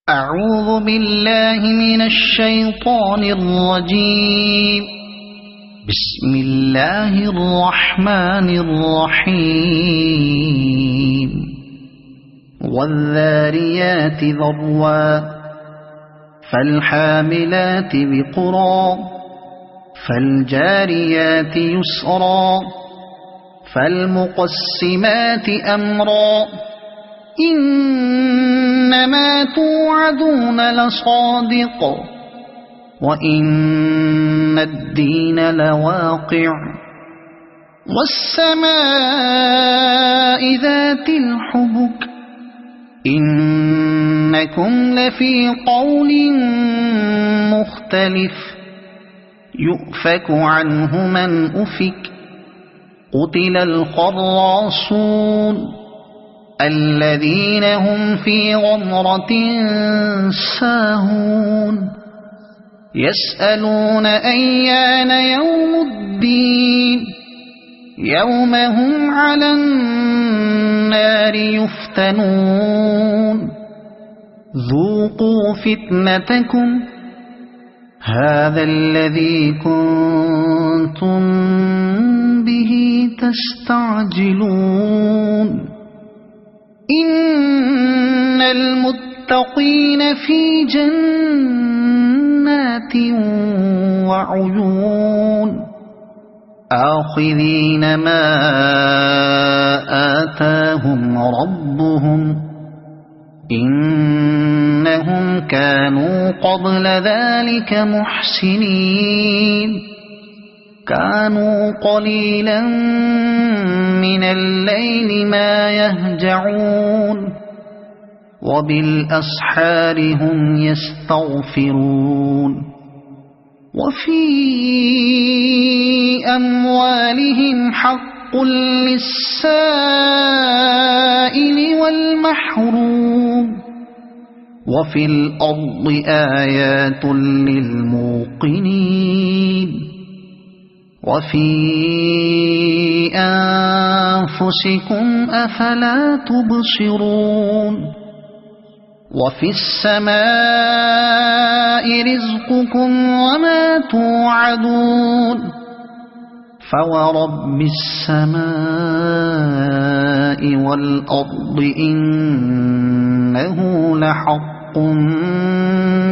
أعوذ بالله من الشيطان الرجيم. بسم الله الرحمن الرحيم. والذاريات ذروا فالحاملات وقرا فالجاريات يسرا فالمقسمات أمرا إنما توعدون لصادق وإن الدين لواقع والسماء ذات الحبك إنكم لفي قول مختلف يؤفك عنه من أفك قتل الخراصون الذين هم في غمرة ساهون يسألون أيان يوم الدين يوم هم على النار يفتنون ذوقوا فتنتكم هذا الذي كنتم به تستعجلون إن المتقين في جنات وعيون آخذين ما آتاهم ربهم إنهم كانوا قبل ذلك محسنين كانوا قليلا من الليل ما يهجعون وبالأسحار هم يستغفرون وفي أموالهم حق للسائل والمحروم وفي الأرض آيات للموقنين وفي أنفسكم أفلا تبصرون وفي السماء رزقكم وما توعدون فورب السماء والأرض إنه لحق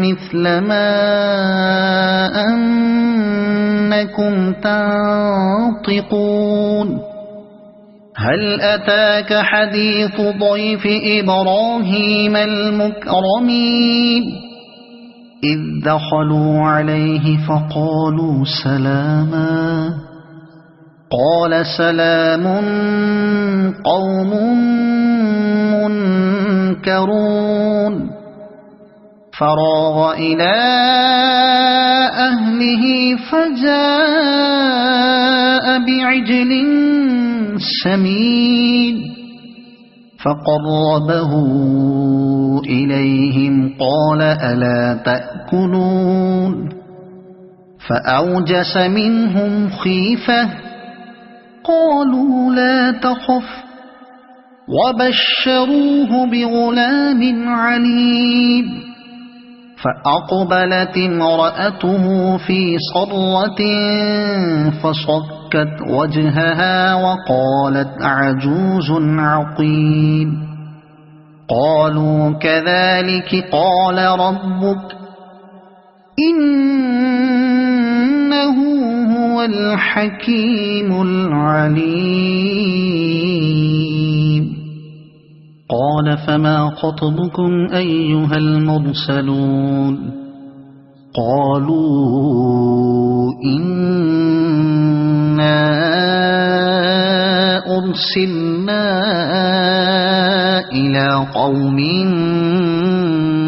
مثل ما أنكم تنطقون هل أتاك حديث ضيف إبراهيم المكرمين إذ دخلوا عليه فقالوا سلاما قال سلام قوم منكرون فراغ إلى أهله فجاء بعجل سمين فقربه إليهم قال ألا تأكلون فأوجس منهم خيفة قالوا لا تخف وبشروه بغلام عليم فأقبلت امرأته في صرة فصكت وجهها وقالت عجوز عقيم قالوا كذلك قال ربك إنه هو الحكيم العليم قال فما خطبكم أيها المرسلون قالوا إنا أرسلنا إلى قوم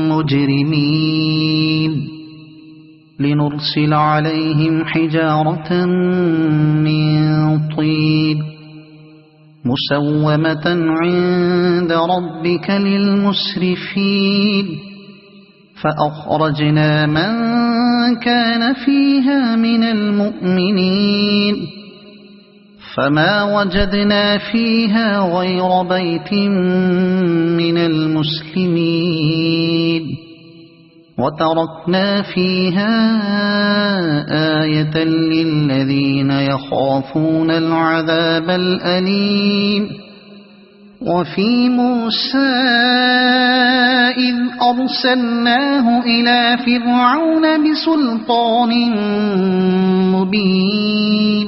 مجرمين لنرسل عليهم حجارة من طين مسومة عند ربك للمسرفين فأخرجنا من كان فيها من المؤمنين فما وجدنا فيها غير بيت من المسلمين وتركنا فيها آية للذين يخافون العذاب الأليم وفي موسى إذ أرسلناه إلى فرعون بسلطان مبين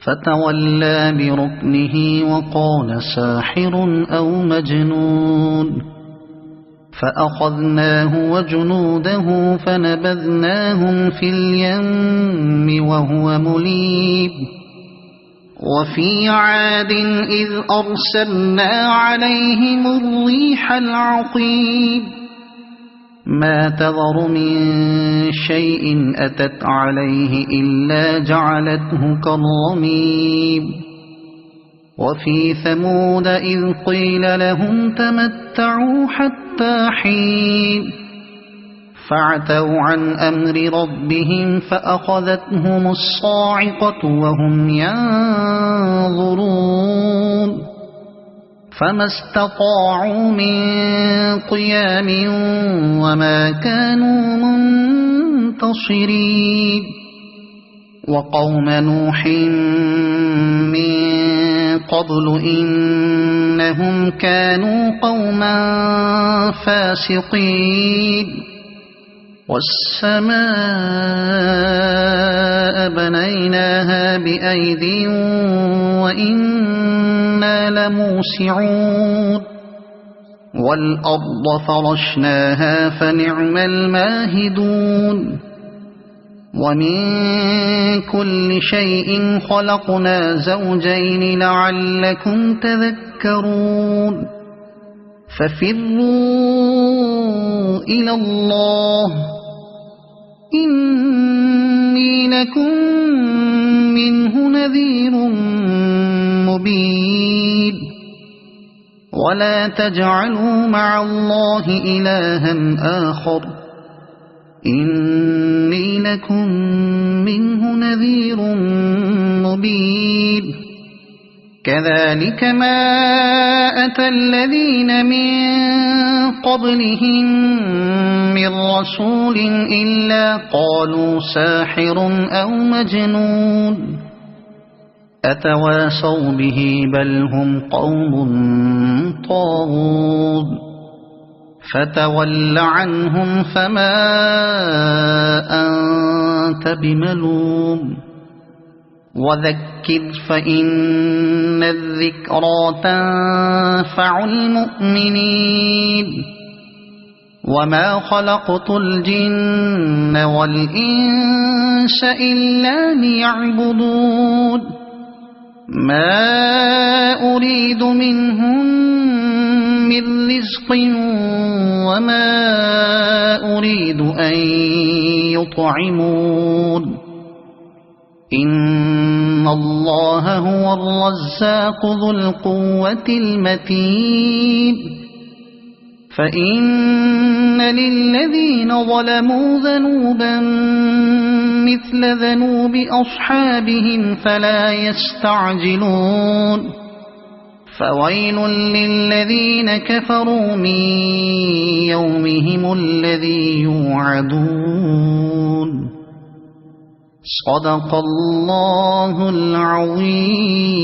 فتولى بركنه وقال ساحر أو مجنون فأخذناه وجنوده فنبذناهم في اليم وهو مليم وفي عاد إذ أرسلنا عليهم الريح العقيم ما تذر من شيء أتت عليه إلا جعلته كالرميم وفي ثمود إذ قيل لهم تمتعوا حتى حين فعتوا عن أمر ربهم فأخذتهم الصاعقة وهم ينظرون فما استطاعوا من قيام وما كانوا منتصرين وقوم نوح من قبل إنهم كانوا قوما فاسقين والسماء بنيناها بأيد وإنا لموسعون والأرض فرشناها فنعم الماهدون ومن كل شيء خلقنا زوجين لعلكم تذكرون ففروا إلى الله إني لكم منه نذير مبين ولا تجعلوا مع الله إلها آخر إني لكم منه نذير مبين كذلك ما أتى الذين من قبلهم من رسول إلا قالوا ساحر أو مجنون أتواصوا به بل هم قوم طاغون فتول عنهم فما أنت بملوم وذكر فإن الذكرى تنفع المؤمنين وما خلقت الجن والإنس إلا ليعبدون ما أريد منهم من رزق وما أريد أن يطعمون إن الله هو الرزاق ذو القوة المتين فإن للذين ظلموا ذنوبا مثل ذنوب أصحابهم فلا يستعجلون فويل للذين كفروا من يومهم الذي يوعدون صدق الله العظيم.